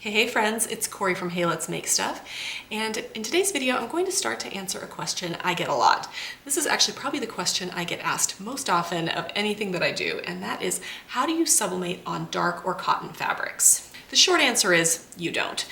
Hey friends, it's Corey from Hey Let's Make Stuff, and in today's video I'm going to start to answer a question I get a lot. This is actually probably the question I get asked most often of anything that I do, and that is, how do you sublimate on dark or cotton fabrics? The short answer is, you don't.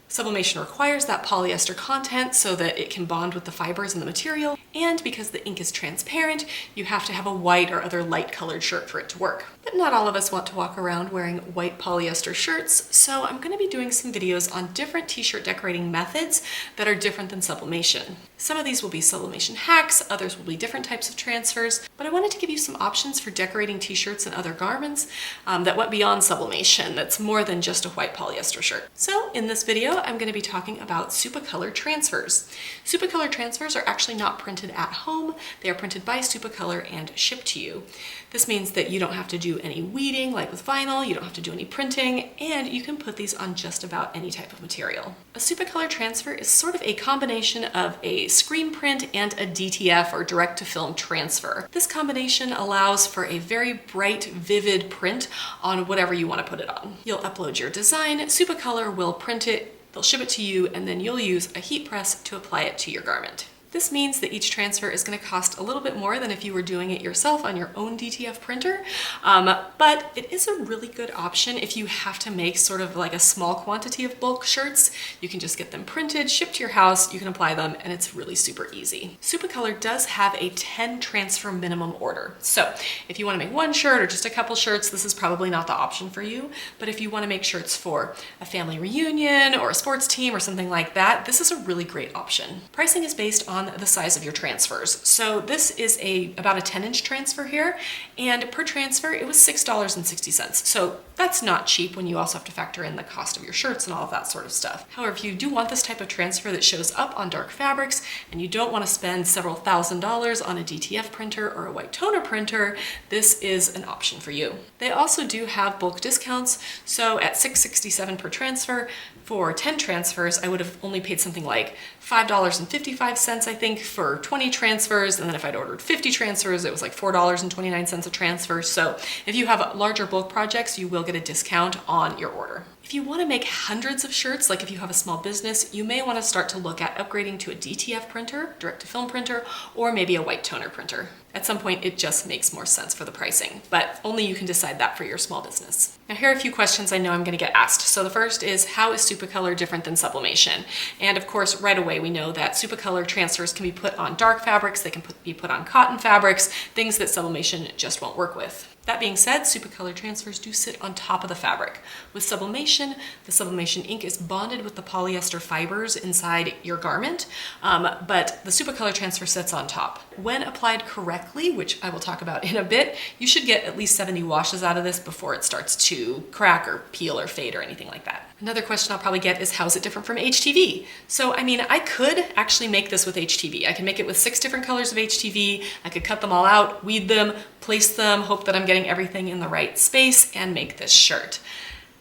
Sublimation requires that polyester content so that it can bond with the fibers in the material, and because the ink is transparent, you have to have a white or other light colored shirt for it to work. But not all of us want to walk around wearing white polyester shirts, so I'm going to be doing some videos on different t-shirt decorating methods that are different than sublimation. Some of these will be sublimation hacks, others will be different types of transfers, but I wanted to give you some options for decorating t-shirts and other garments that went beyond sublimation, that's more than just a white polyester shirt. So in this video, I'm going to be talking about Supacolor transfers. Supacolor transfers are actually not printed at home. They are printed by Supacolor and shipped to you. This means that you don't have to do any weeding like with vinyl, you don't have to do any printing, and you can put these on just about any type of material. A Supacolor transfer is sort of a combination of a screen print and a DTF or direct to film transfer. This combination allows for a very bright, vivid print on whatever you want to put it on. You'll upload your design, Supacolor will print it, they'll ship it to you, and then you'll use a heat press to apply it to your garment. This means that each transfer is going to cost a little bit more than if you were doing it yourself on your own DTF printer, but it is a really good option if you have to make sort of like a small quantity of bulk shirts. You can just get them printed, shipped to your house, you can apply them, and it's really super easy. Supacolor does have a 10 transfer minimum order. So if you want to make one shirt or just a couple shirts, this is probably not the option for you. But if you want to make shirts for a family reunion or a sports team or something like that, this is a really great option. Pricing is based on the size of your transfers. So this is about a 10-inch transfer here, and per transfer it was $6.60. So that's not cheap when you also have to factor in the cost of your shirts and all of that sort of stuff. However, if you do want this type of transfer that shows up on dark fabrics and you don't want to spend several $1,000s on a DTF printer or a white toner printer, this is an option for you. They also do have bulk discounts, so at $6.67 per transfer, for 10 transfers, I would have only paid something like $5.55, I think, for 20 transfers, and then if I'd ordered 50 transfers, it was like $4.29 a transfer. So if you have larger bulk projects, you will get a discount on your order. If you want to make hundreds of shirts, like if you have a small business, you may want to start to look at upgrading to a DTF printer, direct-to-film printer, or maybe a white toner printer. At some point, it just makes more sense for the pricing, but only you can decide that for your small business. Now, here are a few questions I know I'm going to get asked. So the first is, how is Supacolor different than sublimation? And of course, right away, we know that Supacolor transfers can be put on dark fabrics, they can be put on cotton fabrics, things that sublimation just won't work with. That being said, Supacolor transfers do sit on top of the fabric. With sublimation, the sublimation ink is bonded with the polyester fibers inside your garment, but the Supacolor transfer sits on top. When applied correctly, which I will talk about in a bit, you should get at least 70 washes out of this before it starts to crack or peel or fade or anything like that. Another question I'll probably get is, how is it different from HTV? So, I mean, I could actually make this with HTV. I can make it with 6 different colors of HTV. I could cut them all out, weed them, place them, hope that I'm getting everything in the right space, and make this shirt.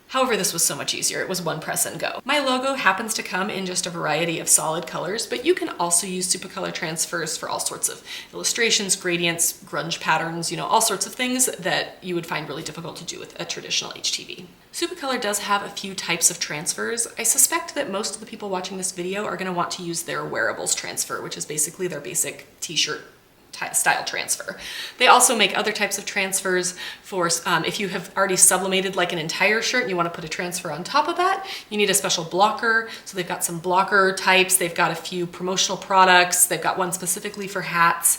However, this was so much easier. It was one press and go. My logo happens to come in just a variety of solid colors, but you can also use Supacolor transfers for all sorts of illustrations, gradients, grunge patterns, all sorts of things that you would find really difficult to do with a traditional HTV. Supacolor does have a few types of transfers. I suspect that most of the people watching this video are going to want to use their wearables transfer, which is basically their basic t-shirt style transfer. They also make other types of transfers for if you have already sublimated like an entire shirt and you want to put a transfer on top of that, you need a special blocker. So they've got some blocker types, they've got a few promotional products, they've got one specifically for hats.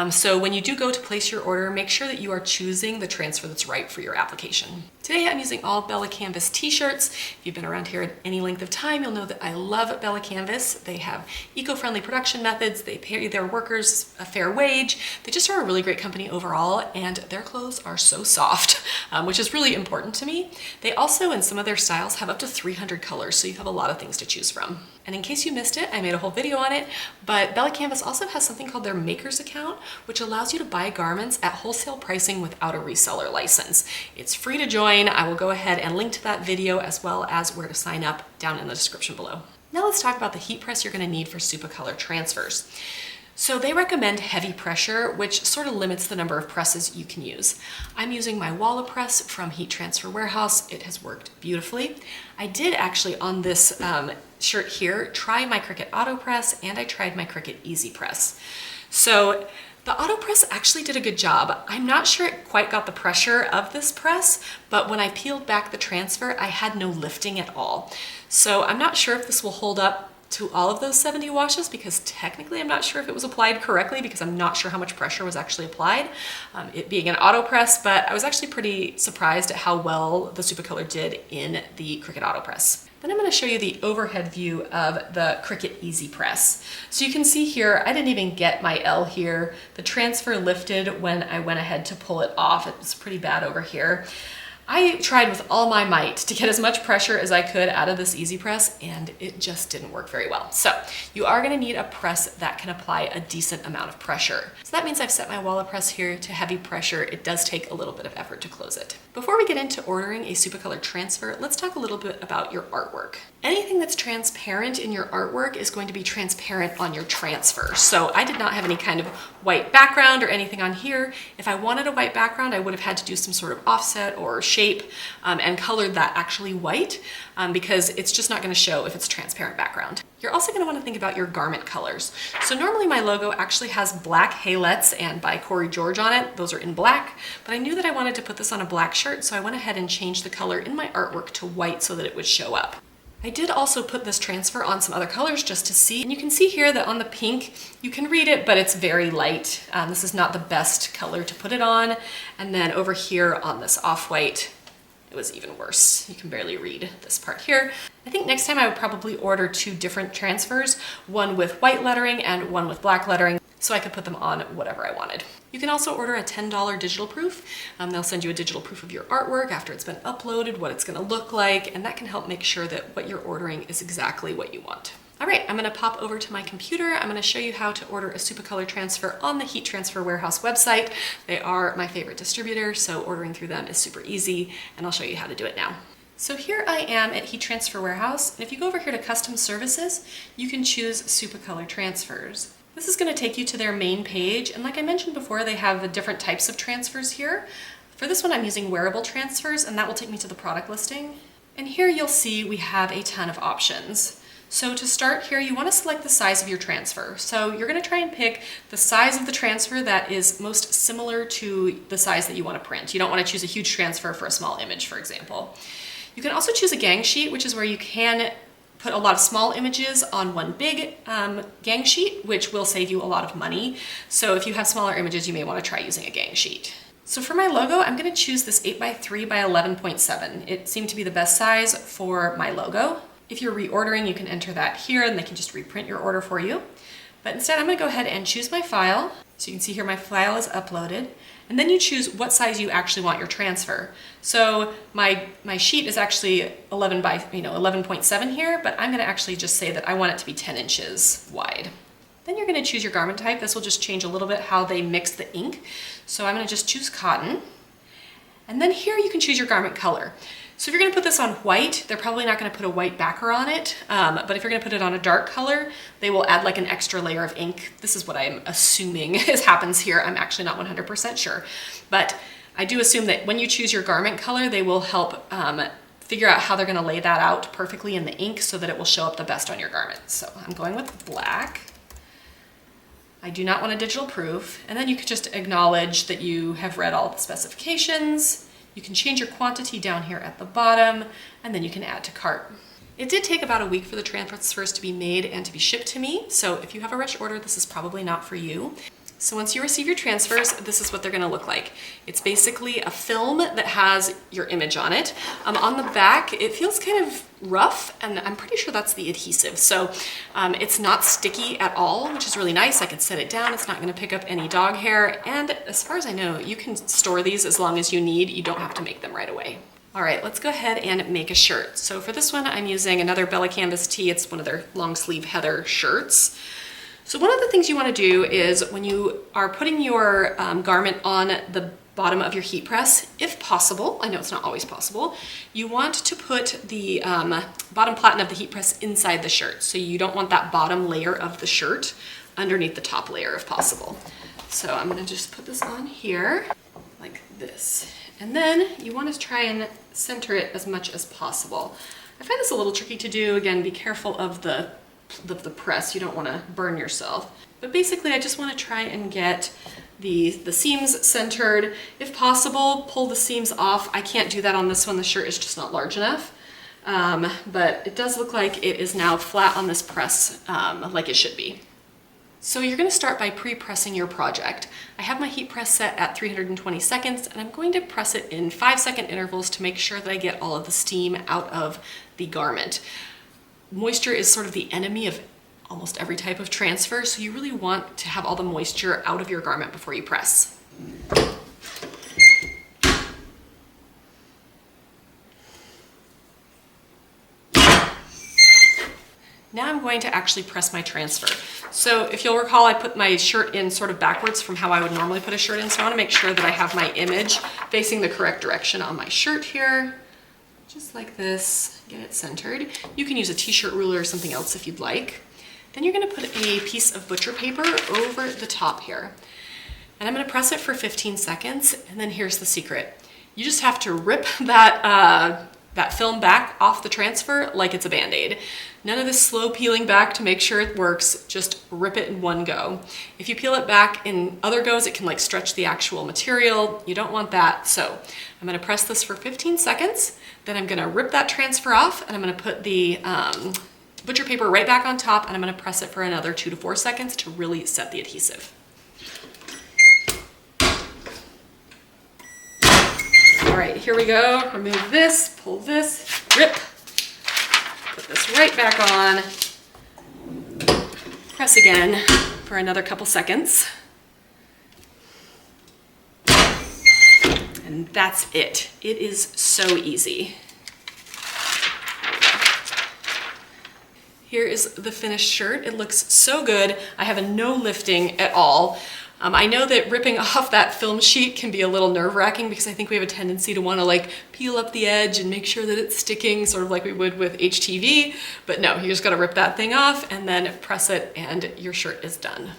So when you do go to place your order, make sure that you are choosing the transfer that's right for your application. Today I'm using all Bella Canvas t-shirts. If you've been around here at any length of time, you'll know that I love Bella Canvas. They have eco-friendly production methods, they pay their workers a fair wage. They just are a really great company overall, and their clothes are so soft, which is really important to me. They also, in some of their styles, have up to 300 colors, so you have a lot of things to choose from. And in case you missed it, I made a whole video on it, but Bella Canvas also has something called their Makers account, which allows you to buy garments at wholesale pricing without a reseller license. It's free to join. I will go ahead and link to that video as well as where to sign up down in the description below. Now let's talk about the heat press you're going to need for Supacolor transfers. So they recommend heavy pressure, which sort of limits the number of presses you can use. I'm using my Wallapress from Heat Transfer Warehouse. It has worked beautifully. I did actually on this shirt here try my Cricut AutoPress, and I tried my Cricut EasyPress. So the AutoPress actually did a good job. I'm not sure it quite got the pressure of this press, but when I peeled back the transfer, I had no lifting at all. So I'm not sure if this will hold up to all of those 70 washes, because technically I'm not sure if it was applied correctly, because I'm not sure how much pressure was actually applied, it being an AutoPress, but I was actually pretty surprised at how well the Supacolor did in the Cricut AutoPress. Then I'm going to show you the overhead view of the Cricut EasyPress. So you can see here, I didn't even get my L here. The transfer lifted when I went ahead to pull it off. It was pretty bad over here. I tried with all my might to get as much pressure as I could out of this EasyPress, and it just didn't work very well. So you are going to need a press that can apply a decent amount of pressure. So that means I've set my Wallapress here to heavy pressure. It does take a little bit of effort to close it. Before we get into ordering a Supacolor transfer, let's talk a little bit about your artwork. Anything that's transparent in your artwork is going to be transparent on your transfer. So I did not have any kind of white background or anything on here. If I wanted a white background, I would have had to do some sort of offset or shape and colored that actually white because it's just not going to show if it's a transparent background. You're also going to want to think about your garment colors. So normally my logo actually has black Halettes and by Corey George on it. Those are in black, but I knew that I wanted to put this on a black shirt, so I went ahead and changed the color in my artwork to white so that it would show up. I did also put this transfer on some other colors just to see, and you can see here that on the pink, you can read it, but it's very light. This is not the best color to put it on. And then over here on this off-white, it was even worse. You can barely read this part here. I think next time I would probably order 2 different transfers, one with white lettering and one with black lettering, so I could put them on whatever I wanted. You can also order a $10 digital proof. They'll send you a digital proof of your artwork after it's been uploaded, what it's gonna look like, and that can help make sure that what you're ordering is exactly what you want. All right, I'm gonna pop over to my computer. I'm gonna show you how to order a Supacolor transfer on the Heat Transfer Warehouse website. They are my favorite distributor, so ordering through them is super easy, and I'll show you how to do it now. So here I am at Heat Transfer Warehouse, and if you go over here to Custom Services, you can choose Supacolor Transfers. This is going to take you to their main page, and like I mentioned before, they have different types of transfers here. For this one, I'm using wearable transfers, and that will take me to the product listing. And here you'll see we have a ton of options. So to start here, you want to select the size of your transfer. So you're going to try and pick the size of the transfer that is most similar to the size that you want to print. You don't want to choose a huge transfer for a small image, for example. You can also choose a gang sheet, which is where you can put a lot of small images on one big gang sheet, which will save you a lot of money. So if you have smaller images, you may want to try using a gang sheet. So for my logo, I'm going to choose this 8x3 by 11.7. It seemed to be the best size for my logo. If you're reordering, you can enter that here and they can just reprint your order for you. But instead, I'm going to go ahead and choose my file. So you can see here my file is uploaded. And then you choose what size you actually want your transfer. So my sheet is actually 11.7 here, but I'm going to actually just say that I want it to be 10 inches wide. Then you're going to choose your garment type. This will just change a little bit how they mix the ink. So I'm going to just choose cotton. And then here you can choose your garment color. So if you're going to put this on white, they're probably not going to put a white backer on it, but if you're going to put it on a dark color, they will add like an extra layer of ink. This is what I'm assuming happens here. I'm actually not 100% sure, but I do assume that when you choose your garment color, they will help figure out how they're going to lay that out perfectly in the ink so that it will show up the best on your garment. So I'm going with black. I do not want a digital proof, and then you could just acknowledge that you have read all the specifications. You can change your quantity down here at the bottom, and then you can add to cart. It did take about a week for the transfers to be made and to be shipped to me, so if you have a rush order, this is probably not for you. So once you receive your transfers, this is what they're gonna look like. It's basically a film that has your image on it. On the back, it feels kind of rough, and I'm pretty sure that's the adhesive. So it's not sticky at all, which is really nice. I can set it down. It's not gonna pick up any dog hair. And as far as I know, you can store these as long as you need. You don't have to make them right away. All right, let's go ahead and make a shirt. So for this one, I'm using another Bella Canvas tee. It's one of their long sleeve heather shirts. So one of the things you want to do is when you are putting your garment on the bottom of your heat press, if possible, I know it's not always possible, you want to put the bottom platen of the heat press inside the shirt. So you don't want that bottom layer of the shirt underneath the top layer if possible. So I'm gonna just put this on here like this. And then you want to try and center it as much as possible. I find this a little tricky to do. Again, be careful of the press. You don't want to burn yourself. But basically, I just want to try and get the seams centered. If possible, pull the seams off. I can't do that on this one. The shirt is just not large enough. But it does look like it is now flat on this press, like it should be. So you're going to start by pre-pressing your project. I have my heat press set at 320 seconds, and I'm going to press it in 5-second intervals to make sure that I get all of the steam out of the garment. Moisture is sort of the enemy of almost every type of transfer, so you really want to have all the moisture out of your garment before you press. Now I'm going to actually press my transfer. So if you'll recall, I put my shirt in sort of backwards from how I would normally put a shirt in, so I want to make sure that I have my image facing the correct direction on my shirt here. Just like this, get it centered. You can use a t-shirt ruler or something else if you'd like. Then you're going to put a piece of butcher paper over the top here. And I'm going to press it for 15 seconds, and then here's the secret. You just have to rip that film back off the transfer like it's a Band-Aid. None of this slow peeling back to make sure it works, just rip it in one go. If you peel it back in other goes, it can like stretch the actual material. You don't want that. So I'm gonna press this for 15 seconds, then I'm gonna rip that transfer off, and I'm gonna put the butcher paper right back on top, and I'm gonna press it for another 2 to 4 seconds to really set the adhesive. All right, here we go. Remove this, pull this, rip. Put this right back on. Press again for another couple seconds. And that's it. It is so easy. Here is the finished shirt. It looks so good. I have a no lifting at all. I know that ripping off that film sheet can be a little nerve-wracking because I think we have a tendency to want to like peel up the edge and make sure that it's sticking, sort of like we would with HTV, but no, you just got to rip that thing off and then press it and your shirt is done.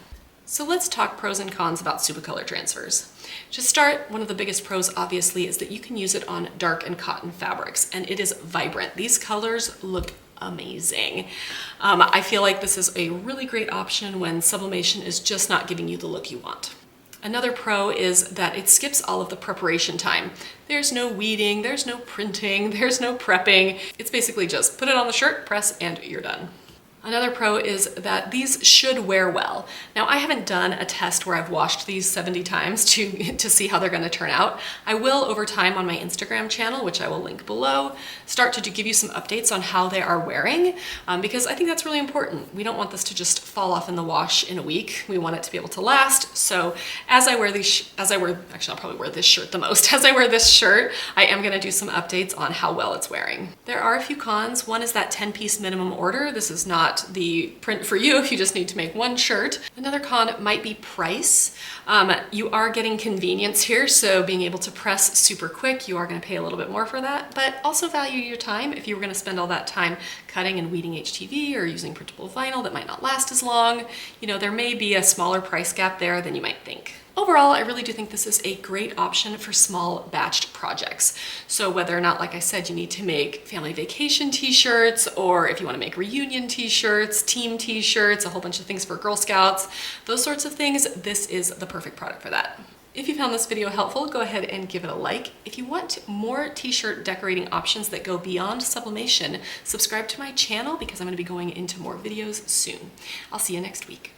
So let's talk pros and cons about Supacolor transfers. To start, one of the biggest pros obviously is that you can use it on dark and cotton fabrics, and it is vibrant. These colors look amazing. I feel like this is a really great option when sublimation is just not giving you the look you want. Another pro is that it skips all of the preparation time. There's no weeding, there's no printing, there's no prepping. It's basically just put it on the shirt, press, and you're done. Another pro is that these should wear well. Now, I haven't done a test where I've washed these 70 times to see how they're gonna turn out. I will, over time on my Instagram channel, which I will link below, start to give you some updates on how they are wearing, because I think that's really important. We don't want this to just fall off in the wash in a week. We want it to be able to last. So as I wear these, actually I'll probably wear this shirt the most. As I wear this shirt, I am gonna do some updates on how well it's wearing. There are a few cons. One is that 10-piece minimum order. This is not the print for you if you just need to make one shirt. Another con might be price. You are getting convenience here, so being able to press super quick, you are going to pay a little bit more for that, but also value your time. If you were going to spend all that time cutting and weeding HTV or using printable vinyl that might not last as long, you know, there may be a smaller price gap there than you might think. Overall, I really do think this is a great option for small batched projects. So whether or not, like I said, you need to make family vacation t-shirts, or if you want to make reunion t-shirts, team t-shirts, a whole bunch of things for Girl Scouts, those sorts of things, this is the perfect product for that. If you found this video helpful, go ahead and give it a like. If you want more t-shirt decorating options that go beyond sublimation, subscribe to my channel because I'm going to be going into more videos soon. I'll see you next week.